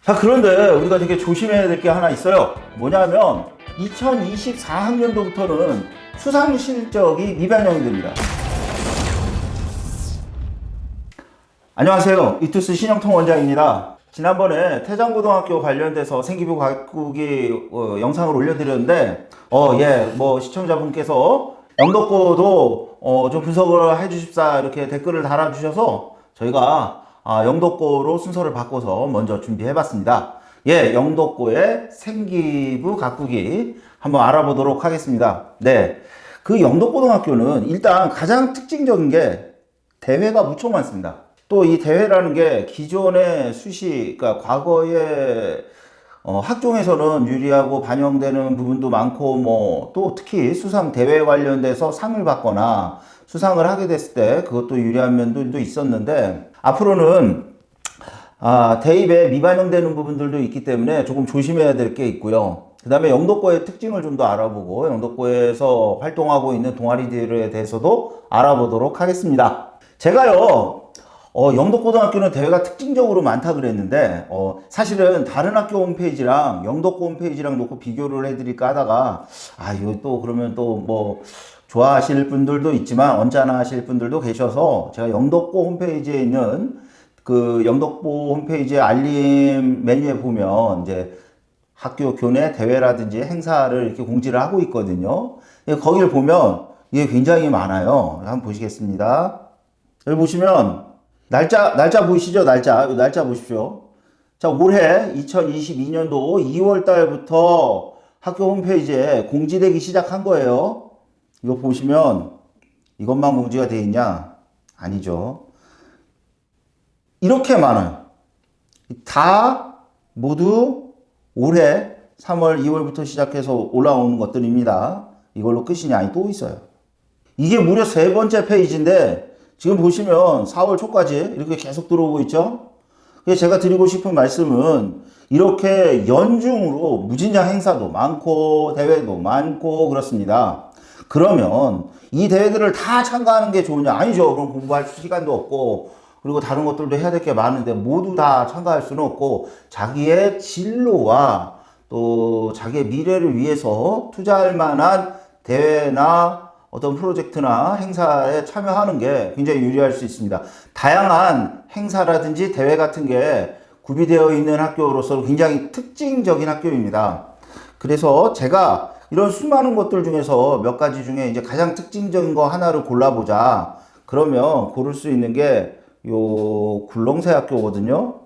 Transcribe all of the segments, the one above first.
자, 그런데 우리가 되게 조심해야 될 게 하나 있어요. 뭐냐면 2024학년도부터는 수상 실적이 미반영이 됩니다. 안녕하세요. 이투스 신영통 원장입니다. 지난번에 태장고등학교 관련돼서 생기부 가꾸기 영상을 올려드렸는데 시청자분께서 영도고도 좀 분석을 해주십사 이렇게 댓글을 달아주셔서 저희가 영도고로 순서를 바꿔서 먼저 준비해봤습니다. 영도고의 생기부 가꾸기 한번 알아보도록 하겠습니다. 네, 그 영도고등학교는 일단 가장 특징적인 게 대회가 무척 많습니다. 또 이 대회라는 게 기존의 수시, 그러니까 과거의 학종에서는 유리하고 반영되는 부분도 많고, 또 특히 수상 대회 관련돼서 상을 받거나 수상을 하게 됐을 때 그것도 유리한 면도 있었는데, 앞으로는 대입에 미반영되는 부분들도 있기 때문에 조금 조심해야 될 게 있고요. 그 다음에 영도고의 특징을 좀 더 알아보고 영도고에서 활동하고 있는 동아리들에 대해서도 알아보도록 하겠습니다. 제가요, 영도고등학교는 대회가 특징적으로 많다 그랬는데, 사실은 다른 학교 홈페이지랑 영도고 홈페이지랑 놓고 비교를 해드릴까 하다가, 이거 또 그러면 또 좋아하실 분들도 있지만, 언짢아 하실 분들도 계셔서, 제가 영도고 홈페이지에 있는 그 영도고 홈페이지의 알림 메뉴에 보면, 이제 학교 교내 대회라든지 행사를 이렇게 공지를 하고 있거든요. 거기를 보면, 이게 굉장히 많아요. 한번 보시겠습니다. 여기 보시면, 날짜 보이시죠? 날짜 보십시오. 자, 올해 2022년도 2월 달부터 학교 홈페이지에 공지되기 시작한 거예요. 이거 보시면 이것만 공지가 되어 있냐? 아니죠. 이렇게 많아요. 다 모두 올해 3월, 2월부터 시작해서 올라오는 것들입니다. 이걸로 끝이냐? 아니, 또 있어요. 이게 무려 3번째 페이지인데 지금 보시면 4월 초까지 이렇게 계속 들어오고 있죠. 그래서 제가 드리고 싶은 말씀은 이렇게 연중으로 무진장 행사도 많고 대회도 많고 그렇습니다. 그러면 이 대회들을 다 참가하는 게 좋으냐? 아니죠. 그럼 공부할 시간도 없고 그리고 다른 것들도 해야 될 게 많은데 모두 다 참가할 수는 없고 자기의 진로와 또 자기의 미래를 위해서 투자할 만한 대회나 어떤 프로젝트나 행사에 참여하는 게 굉장히 유리할 수 있습니다. 다양한 행사라든지 대회 같은 게 구비되어 있는 학교로서 굉장히 특징적인 학교입니다. 그래서 제가 이런 수많은 것들 중에서 몇 가지 중에 이제 가장 특징적인 거 하나를 골라보자. 그러면 고를 수 있는 게 요 굴렁쇠 학교거든요.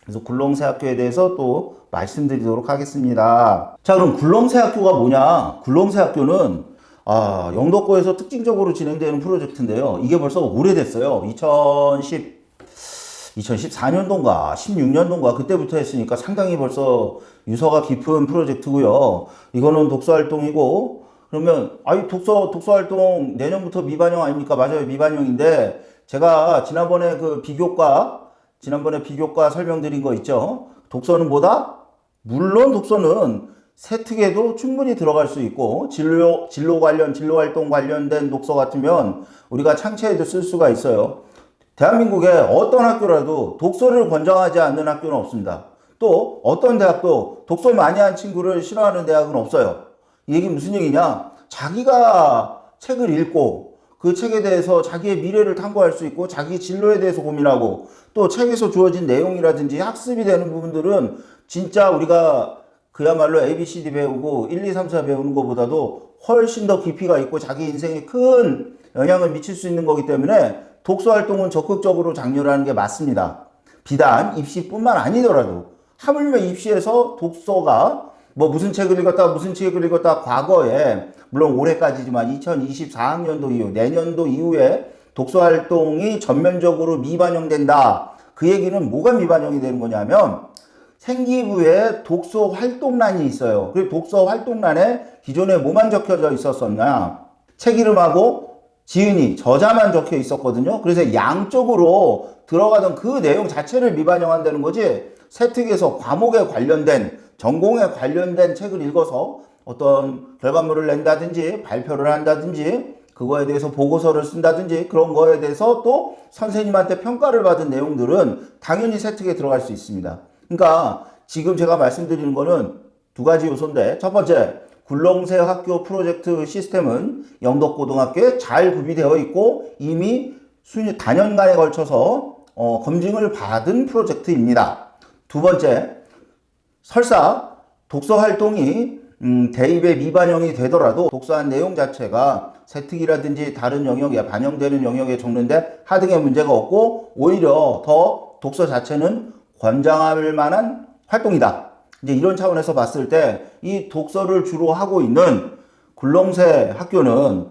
그래서 굴렁쇠 학교에 대해서 또 말씀드리도록 하겠습니다. 자, 그럼 굴렁쇠 학교가 뭐냐? 굴렁쇠 학교는 영도고에서 특징적으로 진행되는 프로젝트인데요. 이게 벌써 오래됐어요. 2014년도인가 16년도인가 그때부터 했으니까 상당히 벌써 유서가 깊은 프로젝트고요. 이거는 독서활동이고, 그러면 독서활동 내년부터 미반영 아닙니까? 맞아요, 미반영인데 제가 지난번에 비교과 설명드린 거 있죠. 독서는 뭐다? 물론 독서는 세특에도 충분히 들어갈 수 있고 진로 활동 관련된 독서 같으면 우리가 창체에도 쓸 수가 있어요. 대한민국의 어떤 학교라도 독서를 권장하지 않는 학교는 없습니다. 또 어떤 대학도 독서 많이 한 친구를 싫어하는 대학은 없어요. 이 얘기 무슨 얘기냐? 자기가 책을 읽고 그 책에 대해서 자기의 미래를 탐구할 수 있고 자기 진로에 대해서 고민하고 또 책에서 주어진 내용이라든지 학습이 되는 부분들은 진짜 우리가 그야말로 ABCD 배우고 1, 2, 3, 4 배우는 것보다도 훨씬 더 깊이가 있고 자기 인생에 큰 영향을 미칠 수 있는 거기 때문에 독서활동은 적극적으로 장려하는 게 맞습니다. 비단 입시뿐만 아니더라도 하물며 입시에서 독서가 무슨 책을 읽었다 과거에 물론 올해까지지만 2024학년도 이후 내년도 이후에 독서활동이 전면적으로 미반영된다. 그 얘기는 뭐가 미반영이 되는 거냐면 생기부에 독서 활동란이 있어요. 그리고 독서 활동란에 기존에 뭐만 적혀져 있었었냐? 책 이름하고 지은이, 저자만 적혀 있었거든요. 그래서 양쪽으로 들어가던 그 내용 자체를 미반영한다는 거지, 세특에서 과목에 관련된, 전공에 관련된 책을 읽어서 어떤 결과물을 낸다든지 발표를 한다든지 그거에 대해서 보고서를 쓴다든지 그런 거에 대해서 또 선생님한테 평가를 받은 내용들은 당연히 세특에 들어갈 수 있습니다. 그러니까 지금 제가 말씀드리는 거는 두 가지 요소인데, 첫 번째, 굴렁쇠 학교 프로젝트 시스템은 영덕고등학교에 잘 구비되어 있고 이미 단연간에 걸쳐서 검증을 받은 프로젝트입니다. 두 번째, 설사 독서 활동이 대입에 미반영이 되더라도 독서한 내용 자체가 세특이라든지 다른 영역에 반영되는 영역에 적는데 하등의 문제가 없고 오히려 더 독서 자체는 권장할 만한 활동이다. 이제 이런 차원에서 봤을 때 이 독서를 주로 하고 있는 굴렁쇠 학교는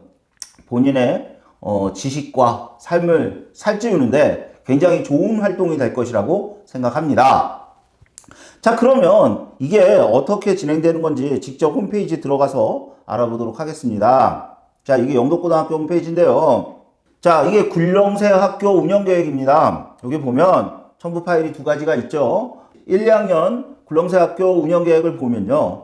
본인의 지식과 삶을 살찌우는데 굉장히 좋은 활동이 될 것이라고 생각합니다. 자, 그러면 이게 어떻게 진행되는 건지 직접 홈페이지 들어가서 알아보도록 하겠습니다. 자, 이게 영덕고등학교 홈페이지인데요. 자, 이게 굴렁쇠 학교 운영계획입니다. 여기 보면 첨부 파일이 두 가지가 있죠. 1, 2학년 굴렁쇠 학교 운영계획을 보면요.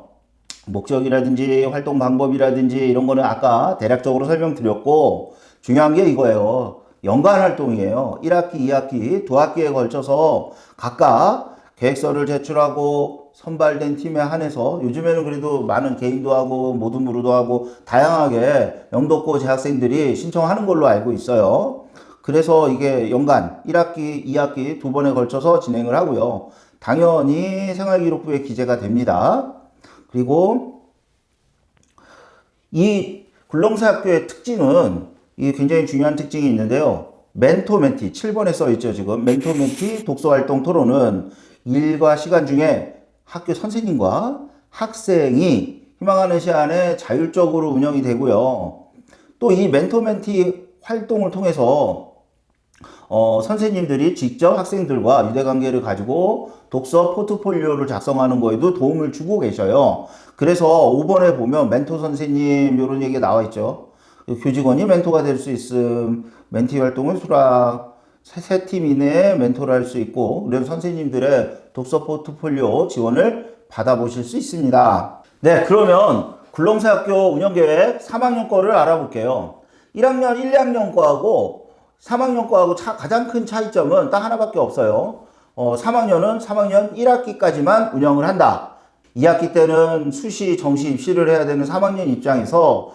목적이라든지 활동 방법이라든지 이런 거는 아까 대략적으로 설명드렸고, 중요한 게 이거예요. 연간 활동이에요. 1학기, 2학기, 두 학기에 걸쳐서 각각 계획서를 제출하고 선발된 팀에 한해서 요즘에는 그래도 많은 개인도 하고 모둠으로도 하고 다양하게 영덕고 재학생들이 신청하는 걸로 알고 있어요. 그래서 이게 연간 1학기, 2학기 두 번에 걸쳐서 진행을 하고요. 당연히 생활기록부에 기재가 됩니다. 그리고 이 굴렁쇠 학교의 특징은 이 굉장히 중요한 특징이 있는데요. 멘토 멘티 7번에 써 있죠. 지금 멘토 멘티 독서활동 토론은 일과 시간 중에 학교 선생님과 학생이 희망하는 시간에 자율적으로 운영이 되고요. 또 이 멘토 멘티 활동을 통해서 선생님들이 직접 학생들과 유대관계를 가지고 독서 포트폴리오를 작성하는 거에도 도움을 주고 계셔요. 그래서 5번에 보면 멘토 선생님 이런 얘기가 나와 있죠. 교직원이 멘토가 될 수 있음, 멘티 활동을 수락, 세 팀 이내에 멘토를 할 수 있고, 그래서 선생님들의 독서 포트폴리오 지원을 받아보실 수 있습니다. 네, 그러면 굴렁쇠 학교 운영계획 3학년 거를 알아볼게요. 1학년 1, 2학년 거하고 3학년 거하고 가장 큰 차이점은 딱 하나밖에 없어요. 3학년은 3학년 1학기까지만 운영을 한다. 2학기 때는 수시, 정시 입시를 해야 되는 3학년 입장에서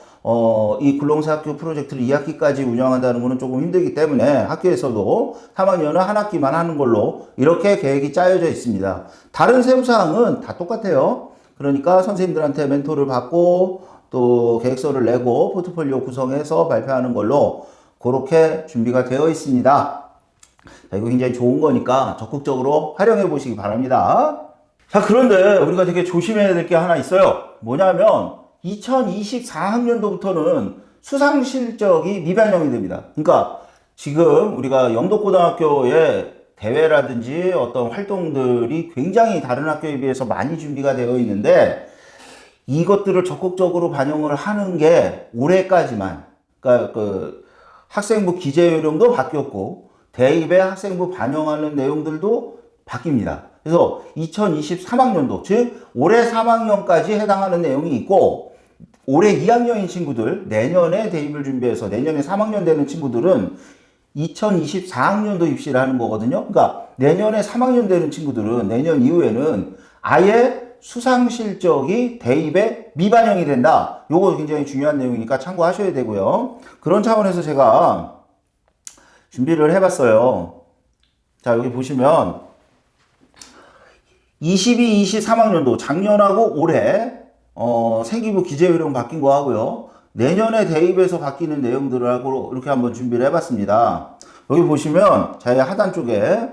이 굴렁쇠 학교 프로젝트를 2학기까지 운영한다는 것은 조금 힘들기 때문에 학교에서도 3학년은 한 학기만 하는 걸로 이렇게 계획이 짜여져 있습니다. 다른 세부사항은 다 똑같아요. 그러니까 선생님들한테 멘토를 받고 또 계획서를 내고 포트폴리오 구성해서 발표하는 걸로 그렇게 준비가 되어 있습니다. 자, 이거 굉장히 좋은 거니까 적극적으로 활용해 보시기 바랍니다. 자, 그런데 우리가 되게 조심해야 될 게 하나 있어요. 뭐냐면 2024학년도부터는 수상 실적이 미반영이 됩니다. 그러니까 지금 우리가 영덕고등학교의 대회라든지 어떤 활동들이 굉장히 다른 학교에 비해서 많이 준비가 되어 있는데 이것들을 적극적으로 반영을 하는 게 올해까지만, 그러니까 그 학생부 기재 요령도 바뀌었고 대입에 학생부 반영하는 내용들도 바뀝니다. 그래서 2023학년도, 즉 올해 3학년까지 해당하는 내용이 있고 올해 2학년인 친구들, 내년에 대입을 준비해서 내년에 3학년 되는 친구들은 2024학년도 입시를 하는 거거든요. 그러니까 내년에 3학년 되는 친구들은 내년 이후에는 아예 수상 실적이 대입에 미반영이 된다. 요거 굉장히 중요한 내용이니까 참고하셔야 되고요. 그런 차원에서 제가 준비를 해봤어요. 자, 여기 보시면 22, 23학년도 작년하고 올해 생기부 기재 요령 바뀐 거 하고요. 내년에 대입에서 바뀌는 내용들을 하고 이렇게 한번 준비를 해봤습니다. 여기 보시면 자기 하단 쪽에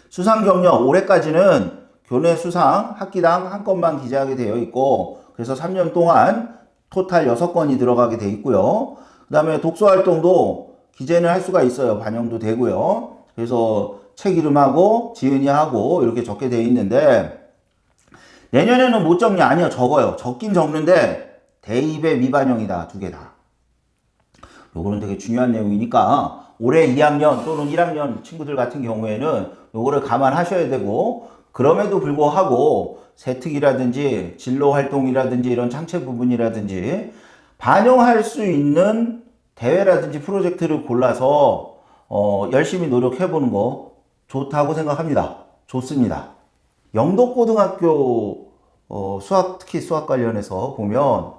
수상 경력 올해까지는 교내 수상 학기당 한 건만 기재하게 되어 있고, 그래서 3년 동안 토탈 6건이 들어가게 되어 있고요. 그 다음에 독서 활동도 기재는 할 수가 있어요. 반영도 되고요. 그래서 책 이름하고 지은이 하고 이렇게 적게 되어 있는데 내년에는 못 적냐? 아니요, 적어요. 적긴 적는데 대입의 미반영이다. 두 개 다. 요거는 되게 중요한 내용이니까 올해 2학년 또는 1학년 친구들 같은 경우에는 요거를 감안하셔야 되고, 그럼에도 불구하고 세특이라든지 진로 활동이라든지 이런 창체 부분이라든지 반영할 수 있는 대회라든지 프로젝트를 골라서 열심히 노력해 보는 거 좋다고 생각합니다. 좋습니다. 영덕고등학교 수학, 특히 수학 관련해서 보면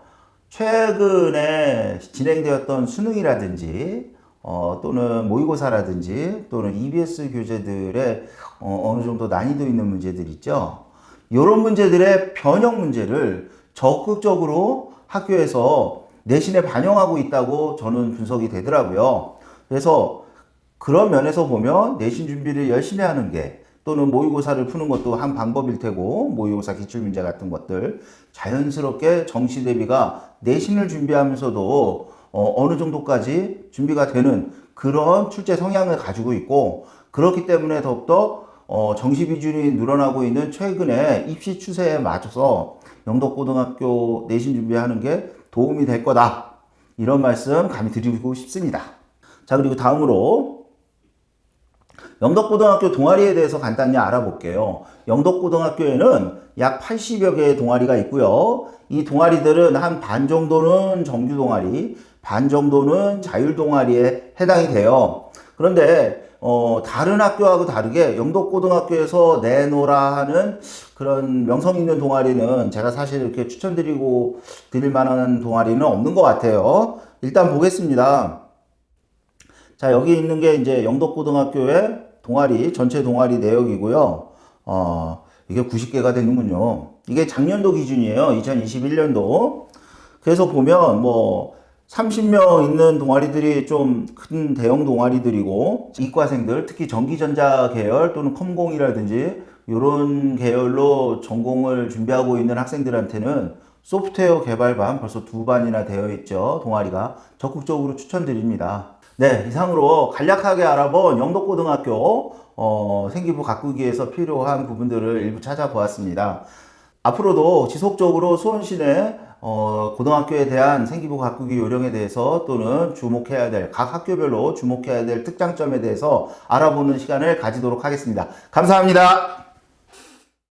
최근에 진행되었던 수능이라든지 또는 모의고사라든지 또는 EBS 교재들의 어느 정도 난이도 있는 문제들 있죠. 이런 문제들의 변형 문제를 적극적으로 학교에서 내신에 반영하고 있다고 저는 분석이 되더라고요. 그래서 그런 면에서 보면 내신 준비를 열심히 하는 게 또는 모의고사를 푸는 것도 한 방법일 테고 모의고사 기출문제 같은 것들 자연스럽게 정시 대비가 내신을 준비하면서도 어느 정도까지 준비가 되는 그런 출제 성향을 가지고 있고 그렇기 때문에 더욱더 정시 비중이 늘어나고 있는 최근의 입시 추세에 맞춰서 영덕고등학교 내신 준비하는 게 도움이 될 거다. 이런 말씀 감히 드리고 싶습니다. 자, 그리고 다음으로 영덕고등학교 동아리에 대해서 간단히 알아볼게요. 영덕고등학교에는 약 80여 개의 동아리가 있고요. 이 동아리들은 한 반 정도는 정규 동아리, 반 정도는 자율 동아리에 해당이 돼요. 그런데 다른 학교하고 다르게 영덕고등학교에서 내노라 하는 그런 명성 있는 동아리는 제가 사실 이렇게 추천드리고 드릴 만한 동아리는 없는 것 같아요. 일단 보겠습니다. 자, 여기 있는 게 이제 영덕고등학교의 동아리, 전체 동아리 내역이고요. 이게 90개가 되는군요. 이게 작년도 기준이에요. 2021년도. 그래서 보면 뭐 30명 있는 동아리들이 좀 큰 대형 동아리들이고 이과생들, 특히 전기전자 계열 또는 컴공이라든지 이런 계열로 전공을 준비하고 있는 학생들한테는 소프트웨어 개발반 벌써 2반이나 되어 있죠. 동아리가 적극적으로 추천드립니다. 네, 이상으로 간략하게 알아본 영덕고등학교 생기부 가꾸기에서 필요한 부분들을 일부 찾아보았습니다. 앞으로도 지속적으로 수원시내 고등학교에 대한 생기부 가꾸기 요령에 대해서 또는 주목해야 될 각 학교별로 주목해야 될 특장점에 대해서 알아보는 시간을 가지도록 하겠습니다. 감사합니다.